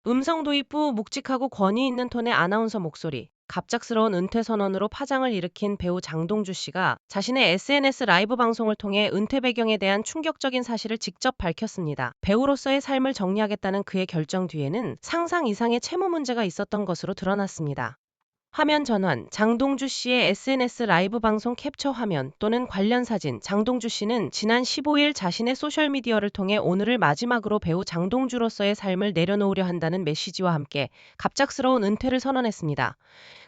음성 도입 후 묵직하고 권위 있는 톤의 아나운서 목소리, 갑작스러운 은퇴 선언으로 파장을 일으킨 배우 장동주 씨가 자신의 SNS 라이브 방송을 통해 은퇴 배경에 대한 충격적인 사실을 직접 밝혔습니다. 배우로서의 삶을 정리하겠다는 그의 결정 뒤에는 상상 이상의 채무 문제가 있었던 것으로 드러났습니다. 화면 전환, 장동주 씨의 SNS 라이브 방송 캡처 화면 또는 관련 사진. 장동주 씨는 지난 15일 자신의 소셜미디어를 통해 오늘을 마지막으로 배우 장동주로서의 삶을 내려놓으려 한다는 메시지와 함께 갑작스러운 은퇴를 선언했습니다.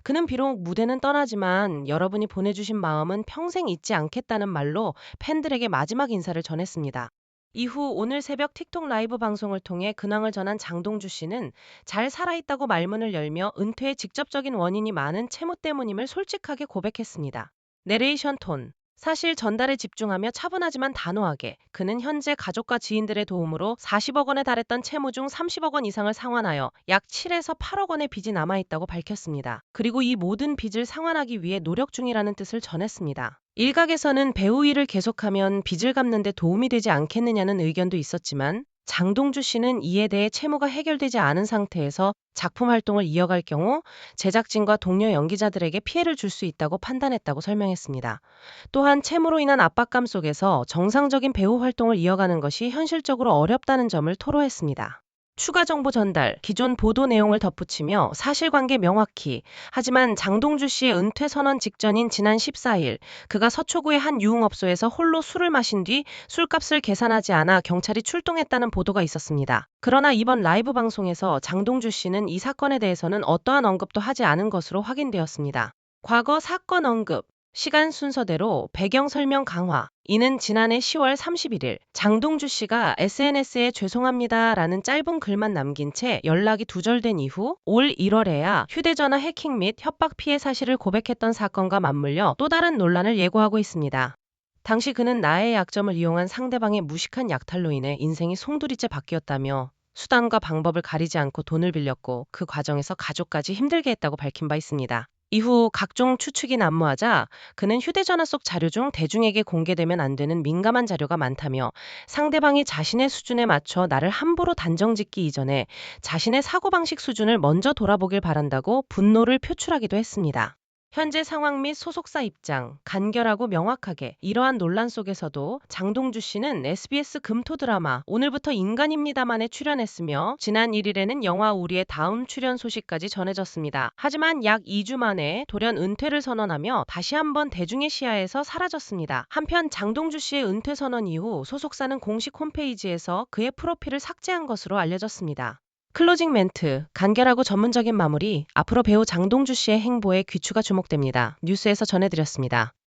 그는 비록 무대는 떠나지만 여러분이 보내주신 마음은 평생 잊지 않겠다는 말로 팬들에게 마지막 인사를 전했습니다. 이후 오늘 새벽 틱톡 라이브 방송을 통해 근황을 전한 장동주 씨는 잘 살아있다고 말문을 열며 은퇴의 직접적인 원인이 많은 채무 때문임을 솔직하게 고백했습니다. 내레이션 톤. 사실 전달에 집중하며 차분하지만 단호하게 그는 현재 가족과 지인들의 도움으로 40억 원에 달했던 채무 중 30억 원 이상을 상환하여 약 7에서 8억 원의 빚이 남아있다고 밝혔습니다. 그리고 이 모든 빚을 상환하기 위해 노력 중이라는 뜻을 전했습니다. 일각에서는 배우 일을 계속하면 빚을 갚는 데 도움이 되지 않겠느냐는 의견도 있었지만 장동주 씨는 이에 대해 채무가 해결되지 않은 상태에서 작품 활동을 이어갈 경우 제작진과 동료 연기자들에게 피해를 줄 수 있다고 판단했다고 설명했습니다. 또한 채무로 인한 압박감 속에서 정상적인 배우 활동을 이어가는 것이 현실적으로 어렵다는 점을 토로했습니다. 추가 정보 전달, 기존 보도 내용을 덧붙이며 사실관계 명확히. 하지만 장동주 씨의 은퇴 선언 직전인 지난 14일, 그가 서초구의 한 유흥업소에서 홀로 술을 마신 뒤 술값을 계산하지 않아 경찰이 출동했다는 보도가 있었습니다. 그러나 이번 라이브 방송에서 장동주 씨는 이 사건에 대해서는 어떠한 언급도 하지 않은 것으로 확인되었습니다. 과거 사건 언급, 시간 순서대로 배경 설명 강화. 이는 지난해 10월 31일 장동주 씨가 SNS에 죄송합니다라는 짧은 글만 남긴 채 연락이 두절된 이후 올 1월에야 휴대전화 해킹 및 협박 피해 사실을 고백했던 사건과 맞물려 또 다른 논란을 예고하고 있습니다. 당시 그는 나의 약점을 이용한 상대방의 무식한 약탈로 인해 인생이 송두리째 바뀌었다며 수단과 방법을 가리지 않고 돈을 빌렸고 그 과정에서 가족까지 힘들게 했다고 밝힌 바 있습니다. 이후 각종 추측이 난무하자 그는 휴대전화 속 자료 중 대중에게 공개되면 안 되는 민감한 자료가 많다며 상대방이 자신의 수준에 맞춰 나를 함부로 단정짓기 이전에 자신의 사고방식 수준을 먼저 돌아보길 바란다고 분노를 표출하기도 했습니다. 현재 상황 및 소속사 입장, 간결하고 명확하게. 이러한 논란 속에서도 장동주 씨는 SBS 금토 드라마 오늘부터 인간입니다만에 출연했으며 지난 1일에는 영화 우리의 다음 출연 소식까지 전해졌습니다. 하지만 약 2주 만에 돌연 은퇴를 선언하며 다시 한번 대중의 시야에서 사라졌습니다. 한편 장동주 씨의 은퇴 선언 이후 소속사는 공식 홈페이지에서 그의 프로필을 삭제한 것으로 알려졌습니다. 클로징 멘트, 간결하고 전문적인 마무리. 앞으로 배우 장동주 씨의 행보에 귀추가 주목됩니다. 뉴스에서 전해드렸습니다.